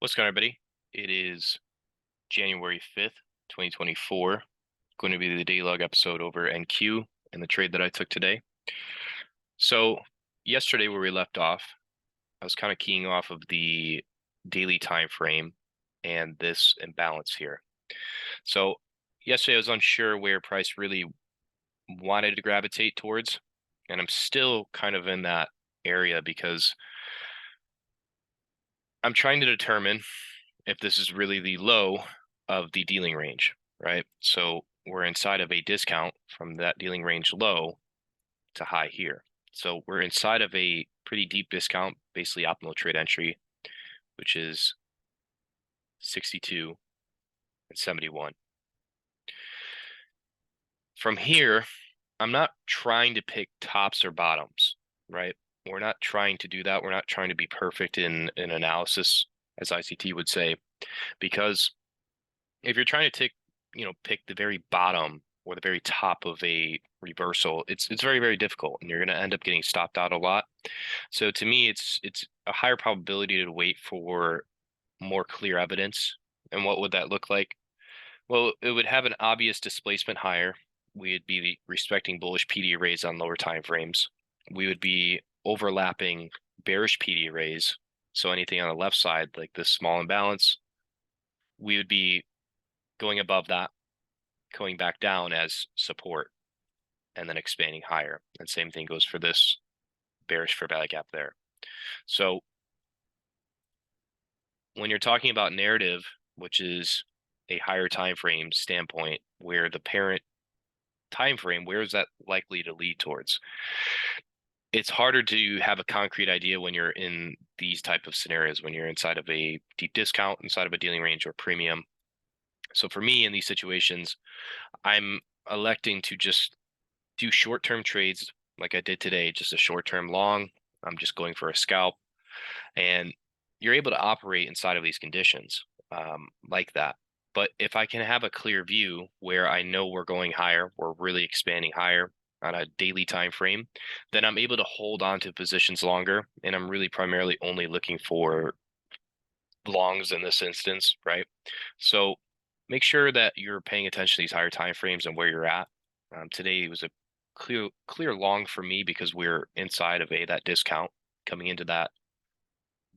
What's going on, everybody? It is January 5th, 2024. Going to be the day log episode over NQ and the trade that I took today. So yesterday where we left off, I was kind of keying off of the daily time frame and this imbalance here. So yesterday I was unsure where price really wanted to gravitate towards, and I'm still kind of in that area because I'm trying to determine if this is really the low of the dealing range, right? So we're inside of a discount from that dealing range low to high here. So we're inside of a pretty deep discount, basically optimal trade entry, which is 62 and 71. From here, I'm not trying to pick tops or bottoms, right? We're not trying to do that. We're not trying to be perfect in analysis, as ICT would say, because if you're trying to pick the very bottom or the very top of a reversal, it's very, very difficult, and you're going to end up getting stopped out a lot. So to me, it's a higher probability to wait for more clear evidence. And what would that look like? Well, it would have an obvious displacement higher. We'd be respecting bullish PD arrays on lower time frames. We would be overlapping bearish PD arrays. So anything on the left side, like this small imbalance, we would be going above that, going back down as support, and then expanding higher. And same thing goes for this bearish fair value gap there. So when you're talking about narrative, which is a higher time frame standpoint, where the parent time frame, where is that likely to lead towards? It's harder to have a concrete idea when you're in these type of scenarios, when you're inside of a deep discount, inside of a dealing range or premium. So for me in these situations, I'm electing to just do short-term trades like I did today, just a short-term long. I'm just going for a scalp, and you're able to operate inside of these conditions like that. But if I can have a clear view where I know we're going higher, we're really expanding higher on a daily time frame, then I'm able to hold on to positions longer, and I'm really primarily only looking for longs in this instance, right? So make sure that you're paying attention to these higher time frames and where you're at. Today was a clear long for me because we're inside of that discount, coming into that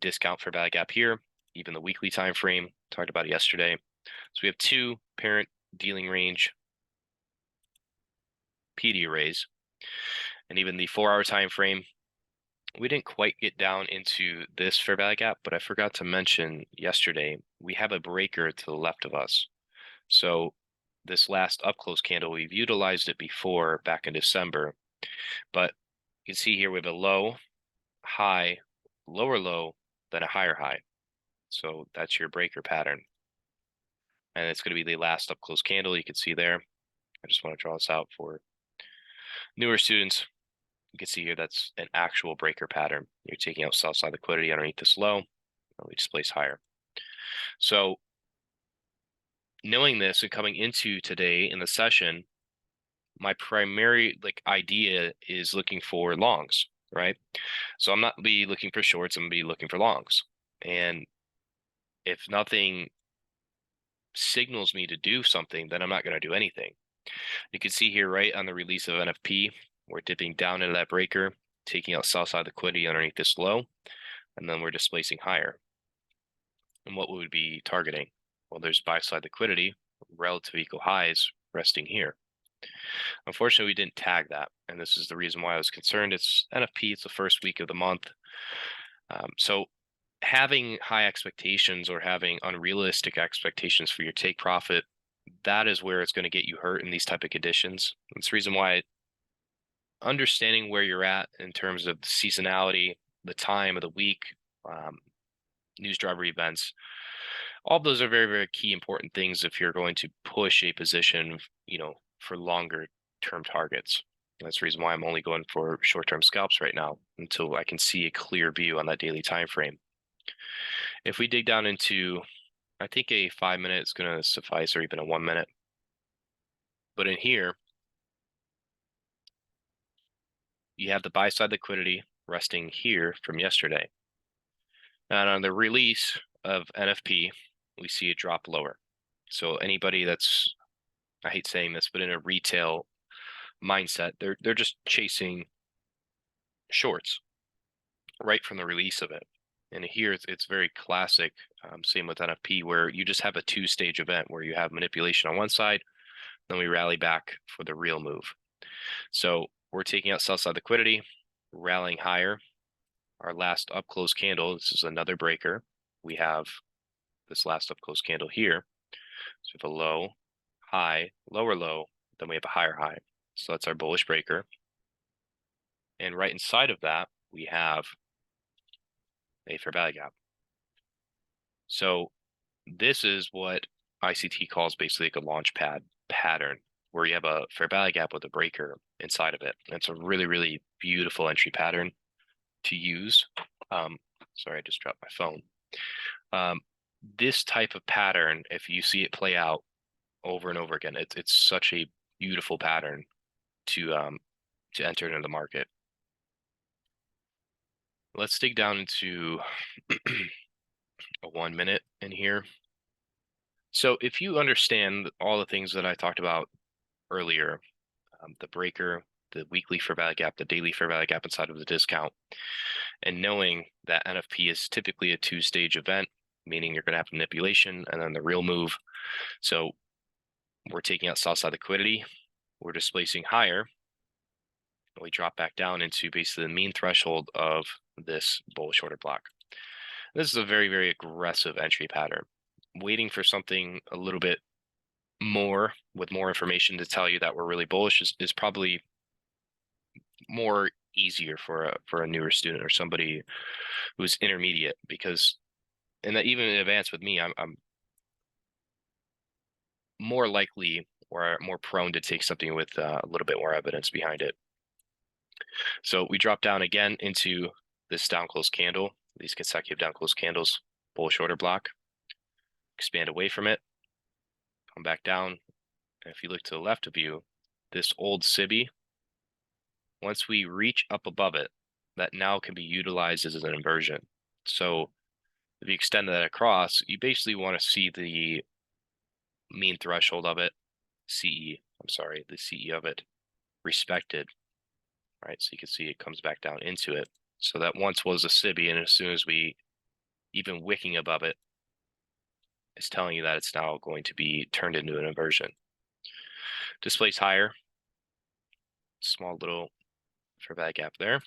discount for value gap here. Even the weekly time frame, talked about it yesterday. So we have two parent dealing range PD arrays, and even the 4-hour time frame. We didn't quite get down into this fair value gap, but I forgot to mention yesterday we have a breaker to the left of us. So this last up close candle, we've utilized it before back in December, but you can see here we have a low, high, lower low, then a higher high. So that's your breaker pattern. And it's going to be the last up close candle you can see there. I just want to draw this out for newer students. You can see here that's an actual breaker pattern. You're taking out sell side liquidity underneath this low, and we displace higher. So knowing this and coming into today in the session, my primary idea is looking for longs, right? So I'm not gonna be looking for shorts, I'm gonna be looking for longs. And if nothing signals me to do something, then I'm not going to do anything. You can see here, right on the release of NFP, we're dipping down into that breaker, taking out sell side liquidity underneath this low, and then we're displacing higher. And what we would be targeting? Well, there's buy side liquidity, relative equal highs resting here. Unfortunately, we didn't tag that, and this is the reason why I was concerned. It's NFP, it's the first week of the month. So having high expectations or having unrealistic expectations for your take profit, that is where it's going to get you hurt in these type of conditions. That's the reason why understanding where you're at in terms of the seasonality, the time of the week, news driver events, all of those are very, very key important things if you're going to push a position, for longer term targets. That's the reason why I'm only going for short-term scalps right now until I can see a clear view on that daily time frame. If we dig down into, I think a 5 minute is going to suffice, or even a 1 minute. But in here, you have the buy side liquidity resting here from yesterday. And on the release of NFP, we see it drop lower. So anybody that's, I hate saying this, but in a retail mindset, they're just chasing shorts right from the release of it. And here it's very classic, same with NFP, where you just have a two-stage event where you have manipulation on one side, then we rally back for the real move. So we're taking out sell side liquidity, rallying higher. Our last up close candle, this is another breaker. We have this last up close candle here. So we have a low, high, lower low, then we have a higher high. So that's our bullish breaker. And right inside of that, we have a fair value gap. So this is what ICT calls basically like a launchpad pattern, where you have a fair value gap with a breaker inside of it. And it's a really, really beautiful entry pattern to use. Sorry, I just dropped my phone. This type of pattern, if you see it play out over and over again, it's such a beautiful pattern to enter into the market. Let's dig down into a 1 minute in here. So if you understand all the things that I talked about earlier, the breaker, the weekly fair value gap, the daily fair value gap inside of the discount, and knowing that NFP is typically a two-stage event, meaning you're going to have manipulation and then the real move. So we're taking out sell side liquidity, we're displacing higher, and we drop back down into basically the mean threshold of this bullish order block. This is a very, very aggressive entry pattern. Waiting for something a little bit more with more information to tell you that we're really bullish is probably more easier for a newer student or somebody who's intermediate, because and that even in advance with me, I'm more likely or more prone to take something with a little bit more evidence behind it. So we drop down again into this down close candle, these consecutive down close candles, bullish order block, expand away from it, come back down. And if you look to the left of you, this old SIBI, once we reach up above it, that now can be utilized as an inversion. So if you extend that across, you basically want to see the mean threshold of it, the CE of it respected, right? So you can see it comes back down into it. So that once was a SIBI, and as soon as we even wicking above it, it's telling you that it's now going to be turned into an inversion. Displays higher, small little fair value gap there.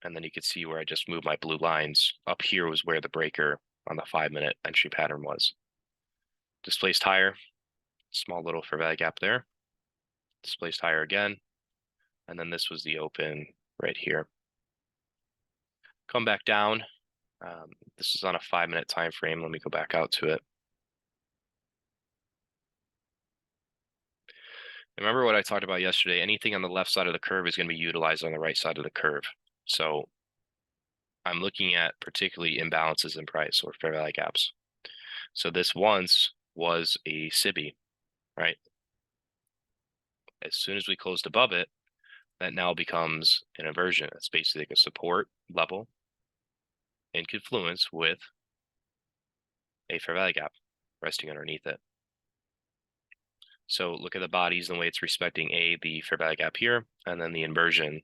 And then you can see where I just moved my blue lines. Up here was where the breaker on the 5-minute entry pattern was. Displaced higher, small little fair value gap there. Displaced higher again. And then this was the open right here. Come back down. This is on a 5-minute time frame. Let me go back out to it. Remember what I talked about yesterday, anything on the left side of the curve is going to be utilized on the right side of the curve. So I'm looking at particularly imbalances in price or fair value gaps. So this once was a SIBI, right? As soon as we closed above it, that now becomes an inversion. It's basically like a support level in confluence with a fair value gap resting underneath it. So look at the bodies and the way it's respecting the fair value gap here, and then the inversion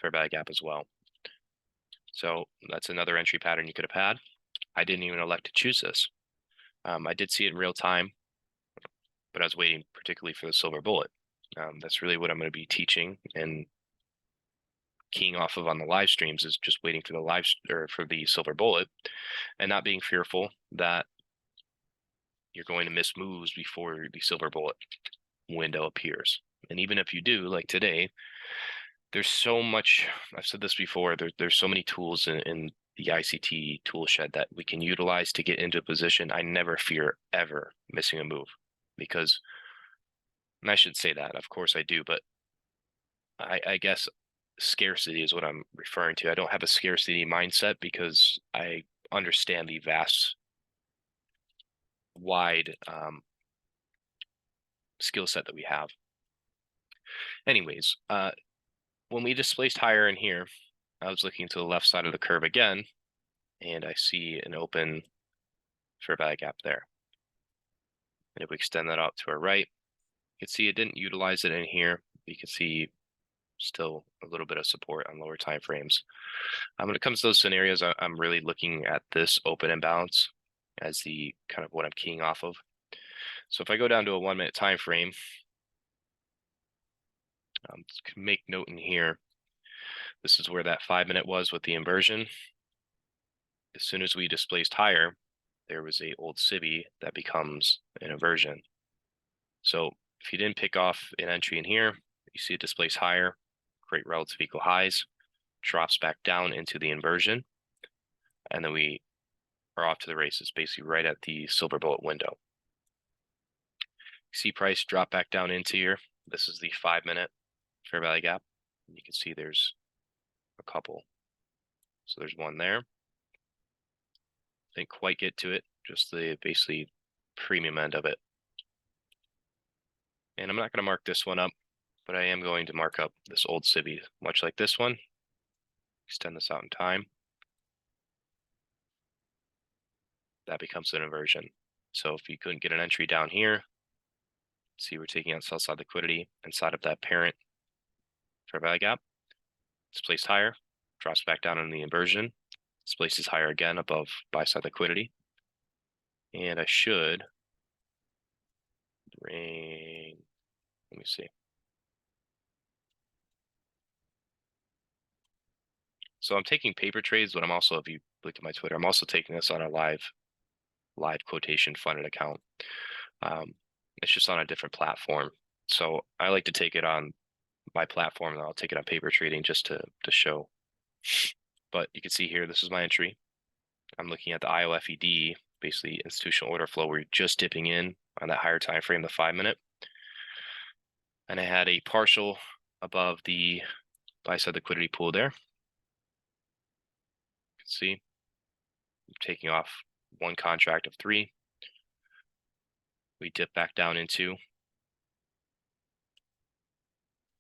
fair value gap as well. So that's another entry pattern you could have had. I didn't even elect to choose this. I did see it in real time, but I was waiting particularly for the silver bullet. That's really what I'm going to be teaching and keying off of on the live streams, is just waiting for the silver bullet and not being fearful that you're going to miss moves before the silver bullet window appears. And even if you do, like today, there's so much, I've said this before, there's so many tools in the ICT tool shed that we can utilize to get into a position. I never fear ever missing a move, because, and I should say that, of course I do, but I guess scarcity is what I'm referring to. I don't have a scarcity mindset because I understand the wide skill set that we have. Anyways, when we displaced higher in here, I was looking to the left side of the curve again, and I see an open fair value gap there. And if we extend that out to our right, you can see it didn't utilize it in here. You can see still a little bit of support on lower time frames. When it comes to those scenarios, I'm really looking at this open imbalance as the kind of what I'm keying off of. So if I go down to a 1 minute time frame, make note in here, this is where that 5 minute was with the inversion. As soon as we displaced higher, there was a old civvy that becomes an inversion. So if you didn't pick off an entry in here, you see it displace higher, create relative equal highs, drops back down into the inversion, and then we are off to the races, basically right at the silver bullet window. See price drop back down into here. This is the 5 minute fair value gap. And you can see there's a couple. So there's one there. Didn't quite get to it, just the basically premium end of it. And I'm not going to mark this one up, but I am going to mark up this old civvy, much like this one. Extend this out in time. That becomes an inversion. So if you couldn't get an entry down here, see we're taking out sell side liquidity inside of that parent fair value gap. It's placed higher, drops back down in the inversion. This places higher again above buy side liquidity. And I should bring, let me see. So I'm taking paper trades, but I'm also, if you look at my Twitter, I'm also taking this on a live quotation funded account. It's just on a different platform. So I like to take it on my platform, and I'll take it on paper trading just to show. But you can see here, this is my entry. I'm looking at the IOFED, basically institutional order flow. We're just dipping in on that higher time frame, the 5 minute. And I had a partial above the buy side liquidity pool there. You can see I'm taking off one contract of 3. We dip back down into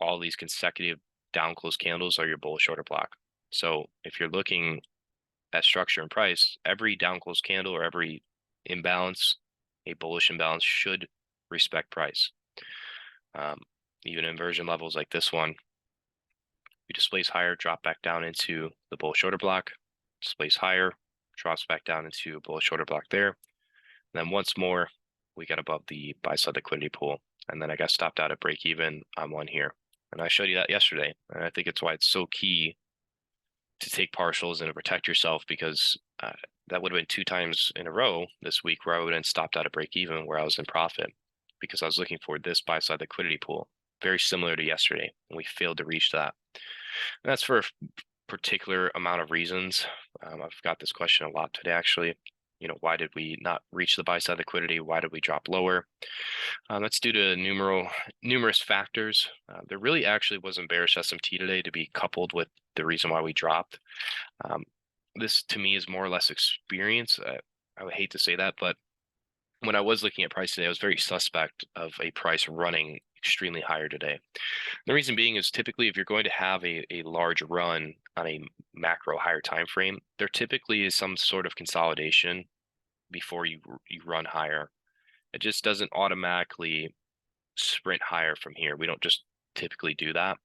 all these consecutive down close candles are your bullish order block. So if you're looking at structure and price, every down close candle or every imbalance, a bullish imbalance, should respect price. Even inversion levels like this one, you displace higher, drop back down into the bullish order block, displace higher, drops back down into a bullish order block there. And then once more, we got above the buy side liquidity pool. And then I got stopped out at break even on one here. And I showed you that yesterday. And I think it's why it's so key to take partials and to protect yourself, because that would have been 2 times in a row this week where I would have stopped out at break even where I was in profit, because I was looking for this buy side liquidity pool, very similar to yesterday, and we failed to reach that. And that's for a particular amount of reasons. I've got this question a lot today, actually. Why did we not reach the buy side liquidity? Why did we drop lower? That's due to numerous factors. There really actually wasn't bearish SMT today to be coupled with the reason why we dropped. This to me is more or less experience. I would hate to say that, but when I was looking at price today, I was very suspect of a price running extremely higher today. The reason being is typically if you're going to have a large run on a macro higher time frame, there typically is some sort of consolidation before you run higher. It just doesn't automatically sprint higher from here. We don't just typically do that.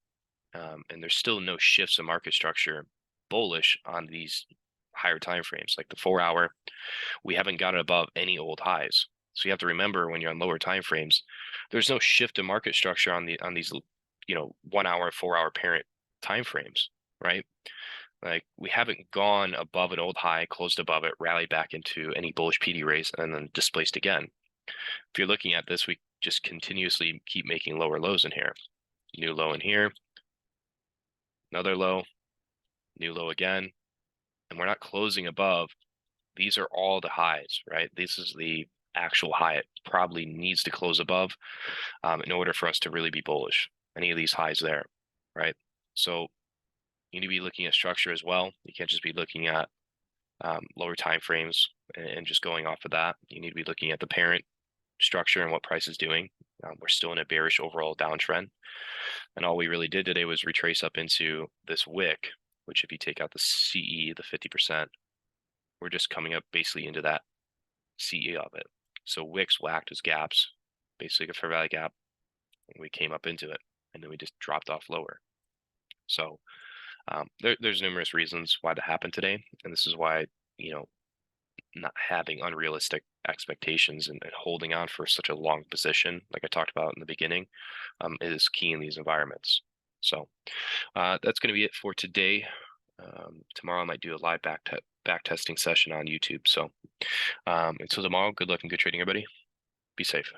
And there's still no shifts in market structure bullish on these higher time frames. Like the 4 hour, we haven't got it above any old highs. So you have to remember, when you're on lower time frames, there's no shift in market structure on these 1 hour, 4 hour parent time frames, right? Like we haven't gone above an old high, closed above it, rallied back into any bullish PD raise, and then displaced again. If you're looking at this, we just continuously keep making lower lows in here. New low in here, another low, new low again, and we're not closing above. These are all the highs, right? This is the actual high it probably needs to close above in order for us to really be bullish. Any of these highs there, right? So you need to be looking at structure as well. You can't just be looking at lower time frames and just going off of that. You need to be looking at the parent structure and what price is doing. We're still in a bearish overall downtrend. And all we really did today was retrace up into this wick, which if you take out the CE, the 50%, we're just coming up basically into that CE of it. So wicks whacked as gaps, basically a fair value gap. And we came up into it, and then we just dropped off lower. So there's numerous reasons why that happened today, and this is why, not having unrealistic expectations and holding on for such a long position, like I talked about in the beginning, is key in these environments. So that's going to be it for today. Tomorrow I might do a live back testing session on YouTube. So until tomorrow, good luck and good trading, everybody. Be safe.